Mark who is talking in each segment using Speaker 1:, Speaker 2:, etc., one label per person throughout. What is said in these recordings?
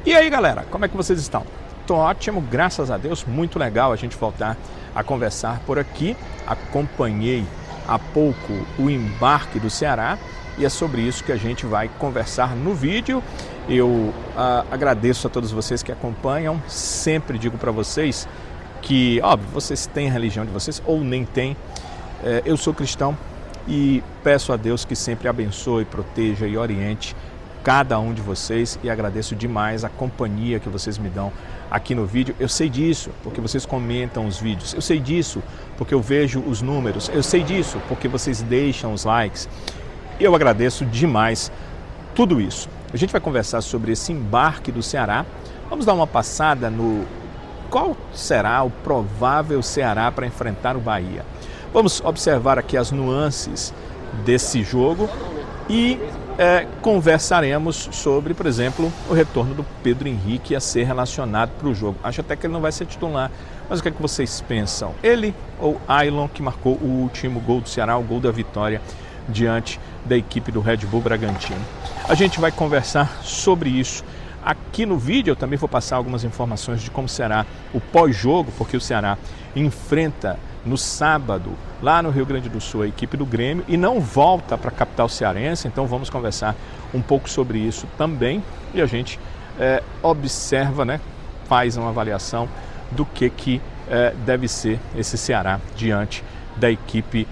Speaker 1: E aí, galera, como é que vocês estão? Tô ótimo, graças a Deus, muito legal a gente voltar a conversar por aqui. Acompanhei há pouco o embarque do Ceará e é sobre isso que a gente vai conversar no vídeo. Eu agradeço a todos vocês que acompanham, sempre digo para vocês que, óbvio, vocês têm a religião de vocês ou nem têm. Eu sou cristão e peço a Deus que sempre abençoe, proteja e oriente cada um de vocês e agradeço demais a companhia que vocês me dão aqui no vídeo. Eu sei disso porque vocês comentam os vídeos, eu sei disso porque eu vejo os números, eu sei disso porque vocês deixam os likes. Eu agradeço demais tudo isso. A gente vai conversar sobre esse embarque do Ceará. Vamos dar uma passada no qual será o provável Ceará para enfrentar o Bahia. Vamos observar aqui as nuances desse jogo e conversaremos sobre, por exemplo, o retorno do Pedro Henrique a ser relacionado para o jogo. Acho até que ele não vai ser titular, mas o que é que vocês pensam? Ele ou Ailon, que marcou o último gol do Ceará, o gol da vitória diante da equipe do Red Bull Bragantino? A gente vai conversar sobre isso. Aqui no vídeo eu também vou passar algumas informações de como será o pós-jogo, porque o Ceará enfrenta no sábado, lá no Rio Grande do Sul, a equipe do Grêmio e não volta para a capital cearense, então vamos conversar um pouco sobre isso também e a gente observa, faz uma avaliação do que deve ser esse Ceará diante da equipe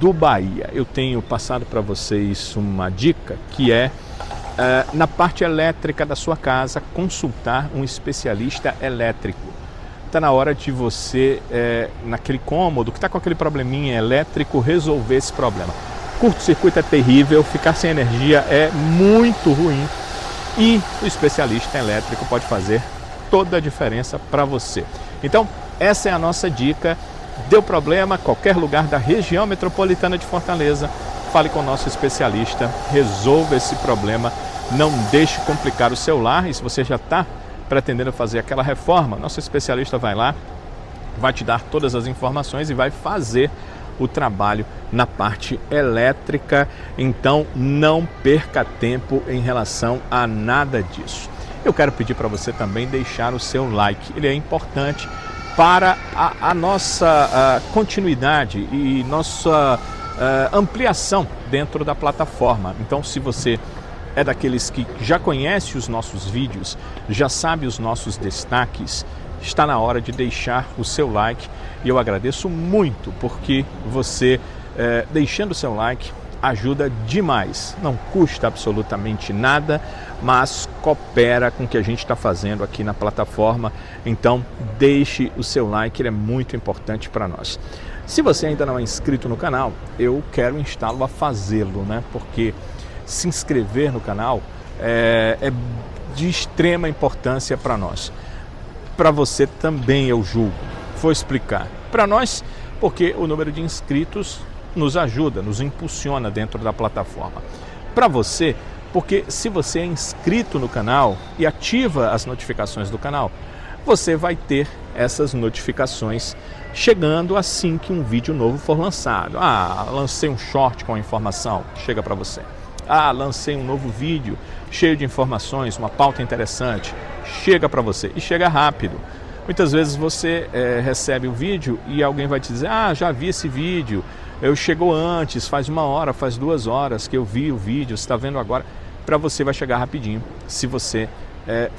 Speaker 1: do Bahia. Eu tenho passado para vocês uma dica que é na parte elétrica da sua casa, consultar um especialista elétrico. Está na hora de você, naquele cômodo, que está com aquele probleminha elétrico, resolver esse problema. Curto-circuito é terrível, ficar sem energia é muito ruim e o especialista elétrico pode fazer toda a diferença para você. Então, essa é a nossa dica. Deu problema, qualquer lugar da região metropolitana de Fortaleza, fale com o nosso especialista, resolva esse problema, não deixe complicar o seu lar. E se você já está pretendendo fazer aquela reforma, nosso especialista vai lá, vai te dar todas as informações e vai fazer o trabalho na parte elétrica. Então não perca tempo em relação a nada disso. Eu quero pedir para você também deixar o seu like, ele é importante para a nossa continuidade e nossa ampliação dentro da plataforma. Então, se você é daqueles que já conhece os nossos vídeos, já sabe os nossos destaques, está na hora de deixar o seu like e eu agradeço muito porque você deixando o seu like ajuda demais, não custa absolutamente nada, mas coopera com o que a gente está fazendo aqui na plataforma. Então deixe o seu like, ele é muito importante para nós. Se você ainda não é inscrito no canal, eu quero instá-lo a fazê-lo, porque se inscrever no canal é de extrema importância para nós. Para você também, eu julgo. Vou explicar. Para nós, porque o número de inscritos nos ajuda, nos impulsiona dentro da plataforma. Para você, porque se você é inscrito no canal e ativa as notificações do canal, você vai ter essas notificações chegando assim que um vídeo novo for lançado. Lancei um short com a informação, chega para você. Lancei um novo vídeo cheio de informações, uma pauta interessante, chega para você e chega rápido. Muitas vezes você recebe o vídeo e alguém vai te dizer, já vi esse vídeo, chegou antes, faz 1 hora, faz 2 horas que eu vi o vídeo, você está vendo agora. Para você vai chegar rapidinho se você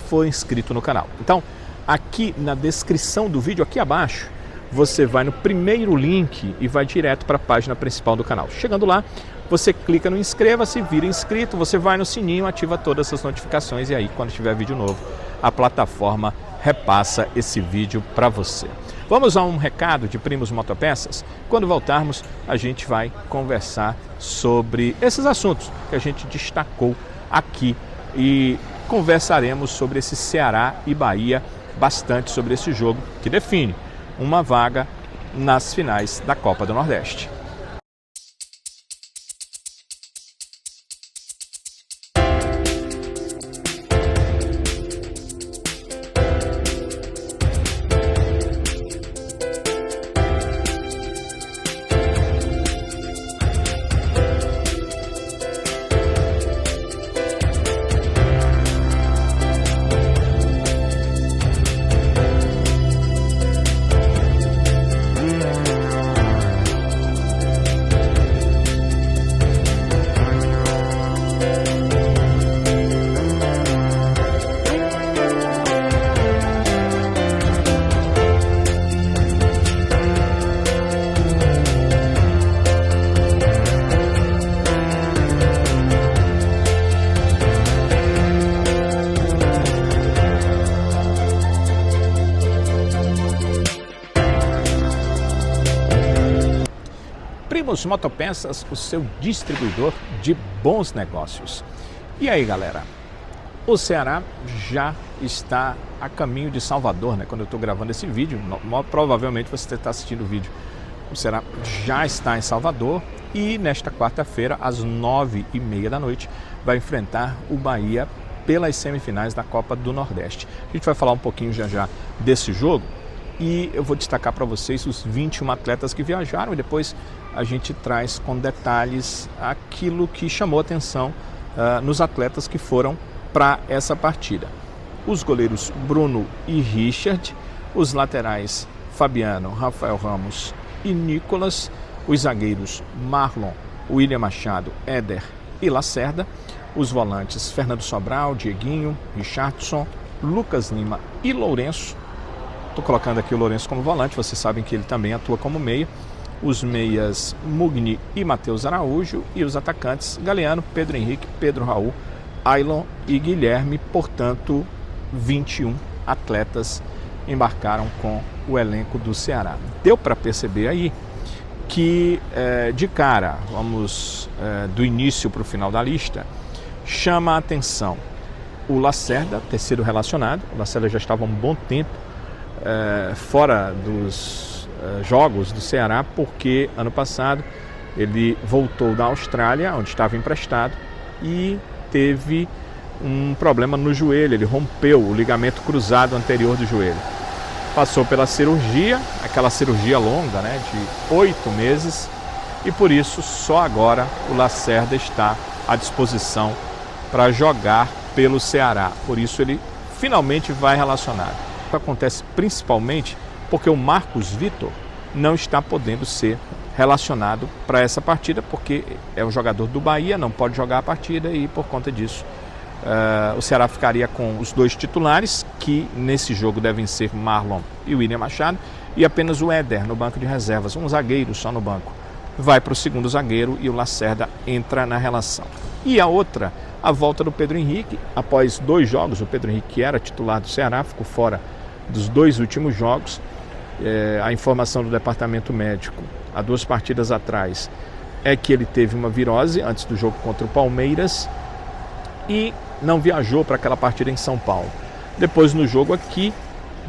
Speaker 1: for inscrito no canal. Então, aqui na descrição do vídeo, aqui abaixo, você vai no primeiro link e vai direto para a página principal do canal. Chegando lá, você clica no inscreva-se, vira inscrito, você vai no sininho, ativa todas essas notificações e aí quando tiver vídeo novo, a plataforma repassa esse vídeo para você. Vamos a um recado de Primos Motopeças? Quando voltarmos, a gente vai conversar sobre esses assuntos que a gente destacou aqui e conversaremos sobre esse Ceará e Bahia, bastante sobre esse jogo que define uma vaga nas finais da Copa do Nordeste. Ramos Motopeças, o seu distribuidor de bons negócios. E aí, galera? O Ceará já está a caminho de Salvador, né? Quando eu estou gravando esse vídeo, provavelmente você está assistindo o vídeo. O Ceará já está em Salvador e nesta quarta-feira, às 9h30 da noite, vai enfrentar o Bahia pelas semifinais da Copa do Nordeste. A gente vai falar um pouquinho já desse jogo e eu vou destacar para vocês os 21 atletas que viajaram e depois a gente traz com detalhes aquilo que chamou atenção nos atletas que foram para essa partida. Os goleiros Bruno e Richard, os laterais Fabiano, Rafael Ramos e Nicolas, os zagueiros Marlon, William Machado, Éder e Lacerda, os volantes Fernando Sobral, Dieguinho, Richardson, Lucas Lima e Lourenço. Estou colocando aqui o Lourenço como volante, vocês sabem que ele também atua como meia. Os meias Mugni e Matheus Araújo e os atacantes Galeano, Pedro Henrique, Pedro Raul, Ailon e Guilherme. Portanto, 21 atletas embarcaram com o elenco do Ceará. Deu para perceber aí que de cara, vamos do início para o final da lista, chama a atenção o Lacerda ter sido relacionado. O Lacerda já estava há um bom tempo fora dos jogos do Ceará, porque ano passado ele voltou da Austrália, onde estava emprestado, e teve um problema no joelho. Ele rompeu o ligamento cruzado anterior do joelho. Passou pela cirurgia, aquela cirurgia longa, né, de 8 meses, e por isso só agora o Lacerda está à disposição para jogar pelo Ceará. Por isso ele finalmente vai relacionado. Isso acontece principalmente porque o Marcos Vitor não está podendo ser relacionado para essa partida, porque é um jogador do Bahia, não pode jogar a partida e por conta disso o Ceará ficaria com os dois titulares, que nesse jogo devem ser Marlon e William Machado, e apenas o Éder no banco de reservas, um zagueiro só no banco. Vai para o segundo zagueiro e o Lacerda entra na relação. E a outra, a volta do Pedro Henrique. Após 2 jogos, o Pedro Henrique, que era titular do Ceará, ficou fora dos 2 últimos jogos. A informação do departamento médico, há 2 partidas atrás, é que ele teve uma virose antes do jogo contra o Palmeiras e não viajou para aquela partida em São Paulo. Depois, no jogo aqui,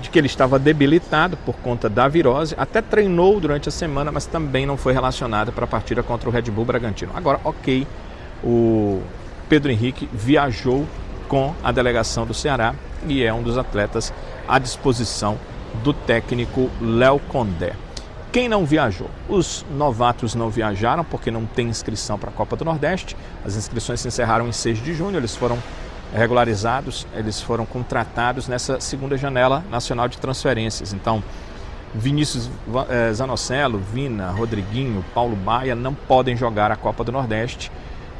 Speaker 1: de que ele estava debilitado por conta da virose, até treinou durante a semana, mas também não foi relacionado para a partida contra o Red Bull Bragantino. Agora, ok, o Pedro Henrique viajou com a delegação do Ceará e é um dos atletas à disposição do técnico Léo Condé. Quem não viajou? Os novatos não viajaram porque não tem inscrição para a Copa do Nordeste. As inscrições se encerraram em 6 de junho, eles foram regularizados, eles foram contratados nessa segunda janela nacional de transferências. Então, Vinícius Zanocelo, Vina, Rodriguinho, Paulo Baia não podem jogar a Copa do Nordeste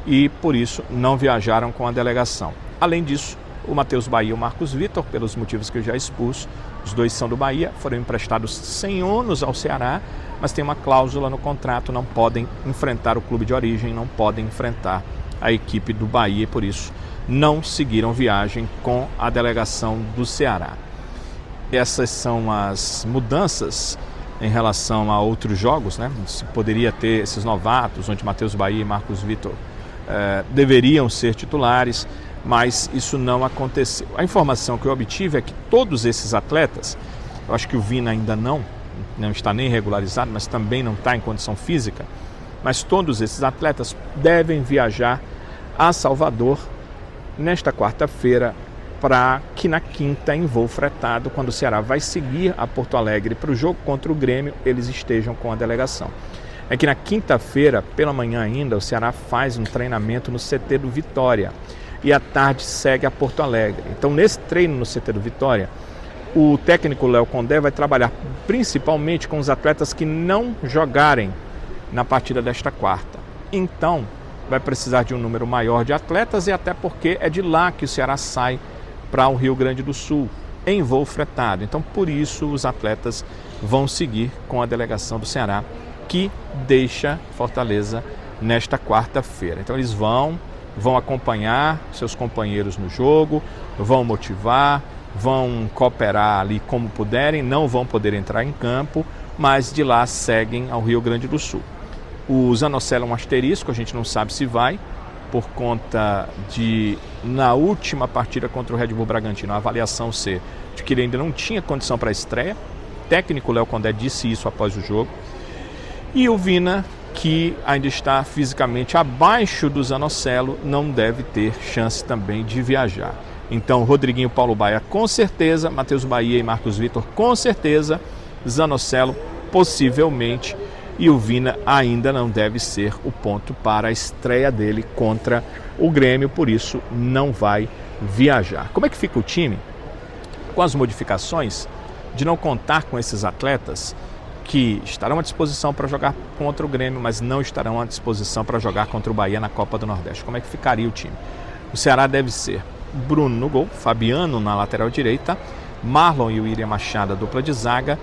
Speaker 1: e por isso não viajaram com a delegação. Além disso, o Matheus Bahia e o Marcos Vitor, pelos motivos que eu já expus, os dois são do Bahia, foram emprestados sem ônus ao Ceará, mas tem uma cláusula no contrato, não podem enfrentar o clube de origem, não podem enfrentar a equipe do Bahia e por isso não seguiram viagem com a delegação do Ceará. Essas são as mudanças em relação a outros jogos, né? Se poderia ter esses novatos, onde Matheus Bahia e Marcos Vitor deveriam ser titulares, mas isso não aconteceu. A informação que eu obtive é que todos esses atletas, eu acho que o Vina ainda não está nem regularizado, mas também não está em condição física, mas todos esses atletas devem viajar a Salvador nesta quarta-feira, para que na quinta, em voo fretado, quando o Ceará vai seguir a Porto Alegre para o jogo contra o Grêmio, eles estejam com a delegação. É que na quinta-feira, pela manhã ainda, o Ceará faz um treinamento no CT do Vitória e à tarde segue a Porto Alegre. Então, nesse treino no CT do Vitória, o técnico Léo Condé vai trabalhar principalmente com os atletas que não jogarem na partida desta quarta. Então, vai precisar de um número maior de atletas e até porque é de lá que o Ceará sai para o Rio Grande do Sul, em voo fretado. Então, por isso, os atletas vão seguir com a delegação do Ceará, que deixa Fortaleza nesta quarta-feira. Então, eles vão acompanhar seus companheiros no jogo, vão motivar, vão cooperar ali como puderem, não vão poder entrar em campo, mas de lá seguem ao Rio Grande do Sul. O Zanocelo é um asterisco, a gente não sabe se vai, por conta de, na última partida contra o Red Bull Bragantino, a avaliação ser de que ele ainda não tinha condição para a estreia. O técnico Léo Condé disse isso após o jogo. E o Vina, que ainda está fisicamente abaixo do Zanocelo, não deve ter chance também de viajar. Então, Rodriguinho, Paulo Baia, com certeza, Matheus Bahia e Marcos Vitor, com certeza, Zanocelo, possivelmente, e o Vina ainda não deve ser o ponto para a estreia dele contra o Grêmio, por isso não vai viajar. Como é que fica o time? Com as modificações de não contar com esses atletas que estarão à disposição para jogar contra o Grêmio, mas não estarão à disposição para jogar contra o Bahia na Copa do Nordeste. Como é que ficaria o time? O Ceará deve ser Bruno no gol, Fabiano na lateral direita, Marlon e o William Machado, a dupla de zaga,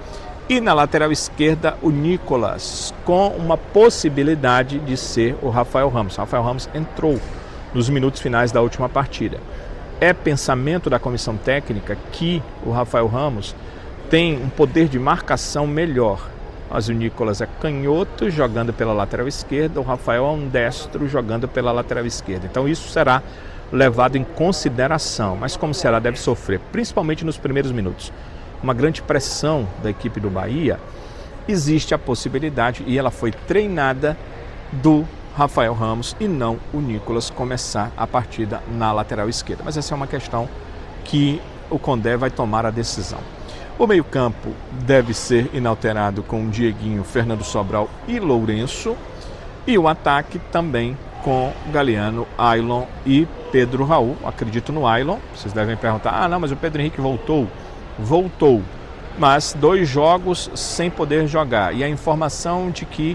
Speaker 1: e na lateral esquerda o Nicolas, com uma possibilidade de ser o Rafael Ramos. Rafael Ramos entrou nos minutos finais da última partida. É pensamento da comissão técnica que o Rafael Ramos tem um poder de marcação melhor, mas o Nicolas é canhoto jogando pela lateral esquerda, o Rafael é um destro jogando pela lateral esquerda. Então isso será levado em consideração, mas como o Ceará deve sofrer, principalmente nos primeiros minutos, uma grande pressão da equipe do Bahia, existe a possibilidade, e ela foi treinada, do Rafael Ramos e não o Nicolas começar a partida na lateral esquerda. Mas essa é uma questão que o Condé vai tomar a decisão. O meio-campo deve ser inalterado com Dieguinho, Fernando Sobral e Lourenço, e o ataque também com Galeano, Ailon e Pedro Raul. Acredito no Ailon. Vocês devem perguntar, não, mas o Pedro Henrique voltou. Voltou, mas 2 jogos sem poder jogar. E a informação de que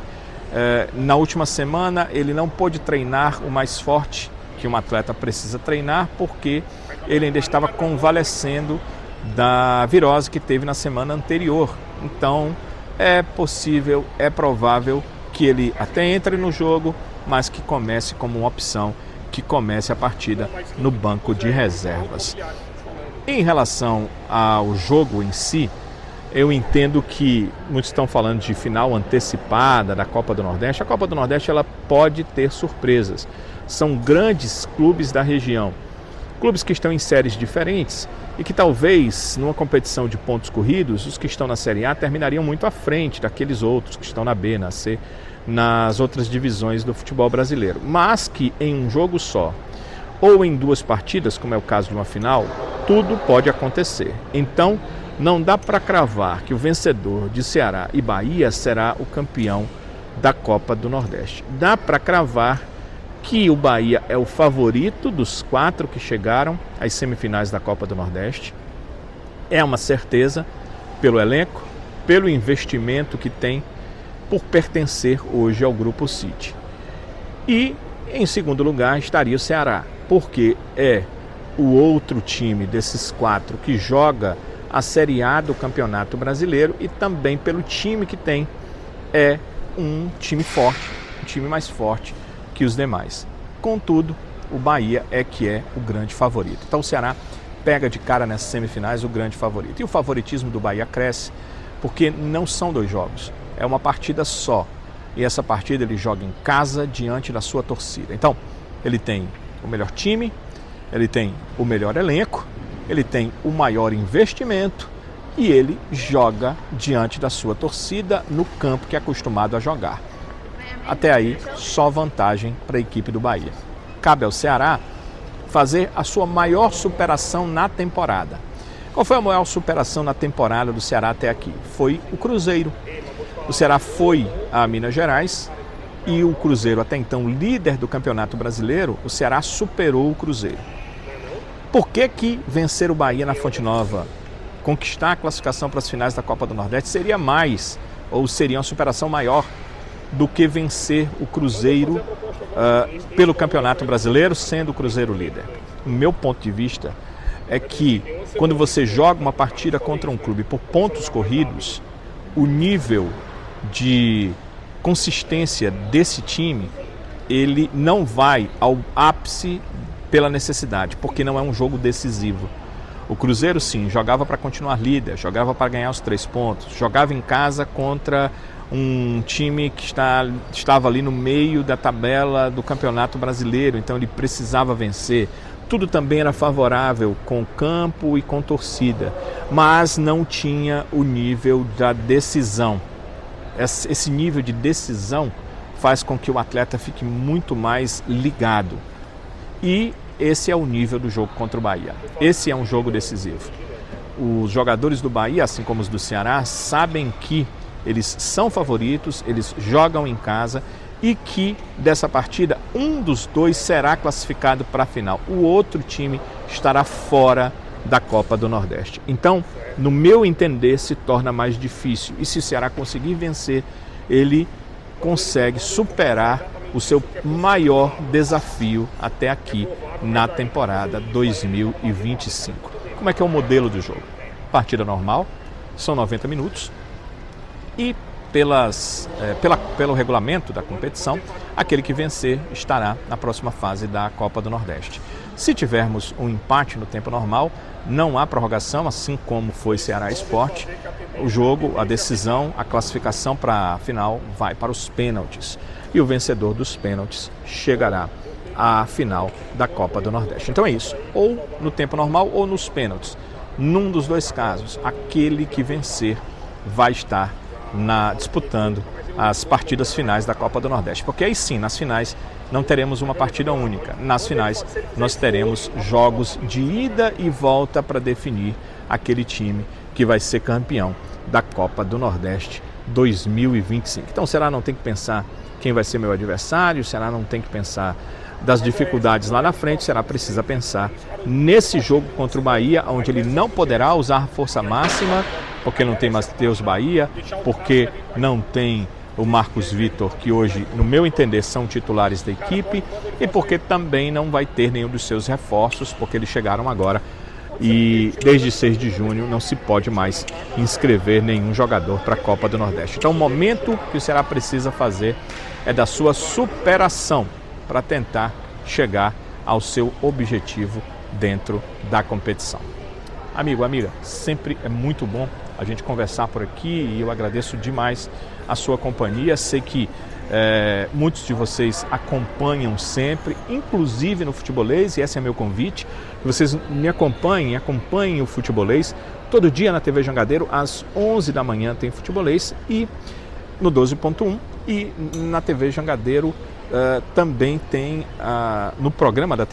Speaker 1: na última semana ele não pôde treinar o mais forte que um atleta precisa treinar, porque ele ainda estava convalescendo da virose que teve na semana anterior. Então é possível, é provável que ele até entre no jogo, mas que comece como uma opção, que comece a partida no banco de reservas. Em relação ao jogo em si, eu entendo que muitos estão falando de final antecipada da Copa do Nordeste. A Copa do Nordeste ela pode ter surpresas. São grandes clubes da região, clubes que estão em séries diferentes e que talvez numa competição de pontos corridos, os que estão na Série A terminariam muito à frente daqueles outros que estão na B, na C, nas outras divisões do futebol brasileiro. Mas que em um jogo só, ou em 2 partidas, como é o caso de uma final, tudo pode acontecer. Então, não dá para cravar que o vencedor de Ceará e Bahia será o campeão da Copa do Nordeste. Dá para cravar que o Bahia é o favorito dos 4 que chegaram às semifinais da Copa do Nordeste. É uma certeza pelo elenco, pelo investimento que tem, por pertencer hoje ao Grupo City. E, em segundo lugar, estaria o Ceará, porque é o outro time desses 4 que joga a Série A do Campeonato Brasileiro e também pelo time que tem, é um time forte, um time mais forte que os demais. Contudo, o Bahia é que é o grande favorito. Então o Ceará pega de cara nessas semifinais o grande favorito. E o favoritismo do Bahia cresce porque não são 2 jogos, é uma partida só. E essa partida ele joga em casa diante da sua torcida. Então, ele tem o melhor time, ele tem o melhor elenco, ele tem o maior investimento e ele joga diante da sua torcida no campo que é acostumado a jogar. Até aí, só vantagem para a equipe do Bahia. Cabe ao Ceará fazer a sua maior superação na temporada. Qual foi a maior superação na temporada do Ceará até aqui? Foi o Cruzeiro. O Ceará foi a Minas Gerais e o Cruzeiro, até então líder do Campeonato Brasileiro, o Ceará superou o Cruzeiro. Por que vencer o Bahia na Fonte Nova, conquistar a classificação para as finais da Copa do Nordeste seria mais, ou seria uma superação maior do que vencer o Cruzeiro pelo Campeonato Brasileiro, sendo o Cruzeiro líder? O meu ponto de vista é que quando você joga uma partida contra um clube por pontos corridos, o nível de consistência desse time, ele não vai ao ápice pela necessidade, porque não é um jogo decisivo. O Cruzeiro, sim, jogava para continuar líder, jogava para ganhar os 3 pontos, jogava em casa contra um time que estava ali no meio da tabela do Campeonato Brasileiro, então ele precisava vencer. Tudo também era favorável com campo e com torcida, mas não tinha o nível da decisão. Esse nível de decisão faz com que o atleta fique muito mais ligado. E esse é o nível do jogo contra o Bahia. Esse é um jogo decisivo. Os jogadores do Bahia, assim como os do Ceará, sabem que eles são favoritos, eles jogam em casa e que dessa partida um dos dois será classificado para a final. O outro time estará fora da Copa do Nordeste. Então, no meu entender, se torna mais difícil. E se o Ceará conseguir vencer, ele consegue superar o seu maior desafio até aqui na temporada 2025. Como é que é o modelo do jogo? Partida normal, são 90 minutos e pelo regulamento da competição, aquele que vencer estará na próxima fase da Copa do Nordeste. Se tivermos um empate no tempo normal, não há prorrogação, assim como foi Ceará Sport. O jogo, a decisão, a classificação para a final vai para os pênaltis. E o vencedor dos pênaltis chegará à final da Copa do Nordeste. Então é isso, ou no tempo normal ou nos pênaltis. Num dos dois casos, aquele que vencer vai estar disputando as partidas finais da Copa do Nordeste. Porque aí sim, nas finais, não teremos uma partida única. Nas finais, nós teremos jogos de ida e volta para definir aquele time que vai ser campeão da Copa do Nordeste 2025. Então, o Ceará não tem que pensar quem vai ser meu adversário, o Ceará não tem que pensar das dificuldades lá na frente, o Ceará precisa pensar nesse jogo contra o Bahia, onde ele não poderá usar força máxima, porque não tem Matheus Bahia, porque não tem o Marcos Vitor, que hoje, no meu entender, são titulares da equipe, e porque também não vai ter nenhum dos seus reforços, porque eles chegaram agora e desde 6 de junho não se pode mais inscrever nenhum jogador para a Copa do Nordeste. Então o momento que o Ceará precisa fazer é da sua superação para tentar chegar ao seu objetivo dentro da competição. Amigo, amiga, sempre é muito bom a gente conversar por aqui e eu agradeço demais a sua companhia. Sei que muitos de vocês acompanham sempre, inclusive no Futebolês, e esse é meu convite, que vocês me acompanhem o Futebolês. Todo dia na TV Jangadeiro, às 11 da manhã tem Futebolês e no 12.1 e na TV Jangadeiro também tem, o programa da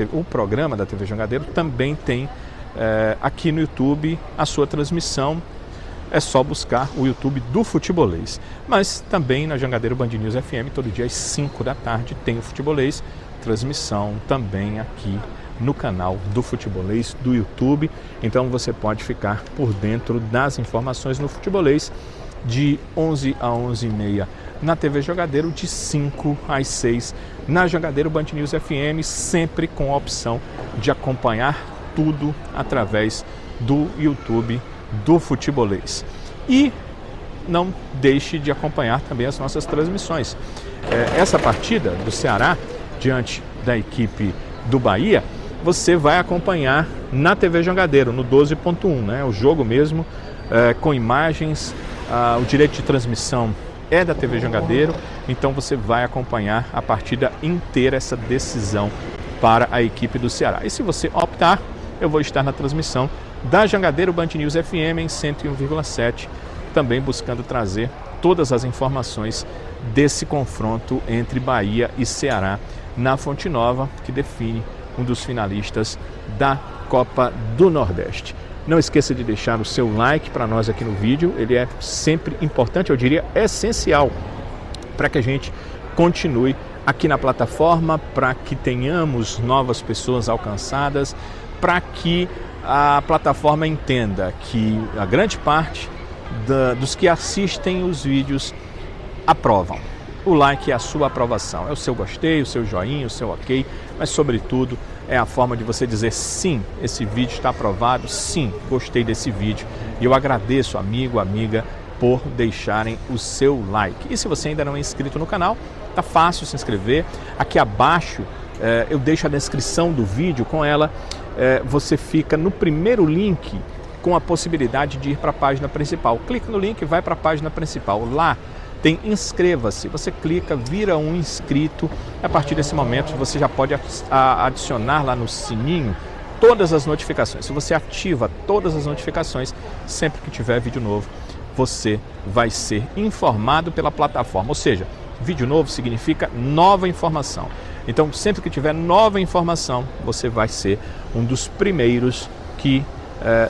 Speaker 1: TV Jangadeiro também tem aqui no YouTube a sua transmissão. É só buscar o YouTube do Futebolês. Mas também na Jangadeiro Band News FM, todo dia às 5 da tarde tem o Futebolês, transmissão também aqui no canal do Futebolês do YouTube. Então você pode ficar por dentro das informações no Futebolês de 11 a 11h30 na TV Jangadeiro, de 5 às 6 na Jangadeiro Band News FM, sempre com a opção de acompanhar tudo através do YouTube do Futebolês. E não deixe de acompanhar também as nossas transmissões. Essa partida do Ceará diante da equipe do Bahia, você vai acompanhar na TV Jangadeiro, no 12.1, né? O jogo mesmo, com imagens, o direito de transmissão é da TV Jangadeiro, então você vai acompanhar a partida inteira, essa decisão para a equipe do Ceará. E se você optar, eu vou estar na transmissão da Jangadeiro Band News FM em 101,7, também buscando trazer todas as informações desse confronto entre Bahia e Ceará na Fonte Nova, que define um dos finalistas da Copa do Nordeste. Não esqueça de deixar o seu like para nós aqui no vídeo, ele é sempre importante, eu diria essencial, para que a gente continue aqui na plataforma, para que tenhamos novas pessoas alcançadas, para que a plataforma entenda que a grande parte dos que assistem os vídeos aprovam. O like é a sua aprovação, é o seu gostei, o seu joinha, o seu ok, mas sobretudo é a forma de você dizer sim, esse vídeo está aprovado, sim, gostei desse vídeo. E eu agradeço, amigo, amiga, por deixarem o seu like. E se você ainda não é inscrito no canal, tá fácil se inscrever. Aqui abaixo eu deixo a descrição do vídeo, com ela você fica no primeiro link com a possibilidade de ir para a página principal. Clica no link e vai para a página principal. Lá tem inscreva-se, você clica, vira um inscrito. A partir desse momento você já pode adicionar lá no sininho todas as notificações. Se você ativa todas as notificações, sempre que tiver vídeo novo, você vai ser informado pela plataforma. Ou seja, vídeo novo significa nova informação. Então, sempre que tiver nova informação, você vai ser um dos primeiros que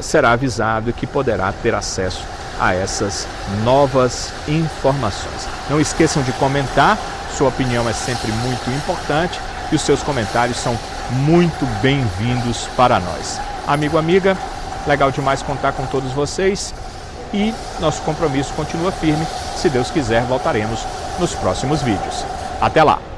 Speaker 1: será avisado e que poderá ter acesso a essas novas informações. Não esqueçam de comentar, sua opinião é sempre muito importante e os seus comentários são muito bem-vindos para nós. Amigo, amiga, legal demais contar com todos vocês e nosso compromisso continua firme. Se Deus quiser, voltaremos nos próximos vídeos. Até lá!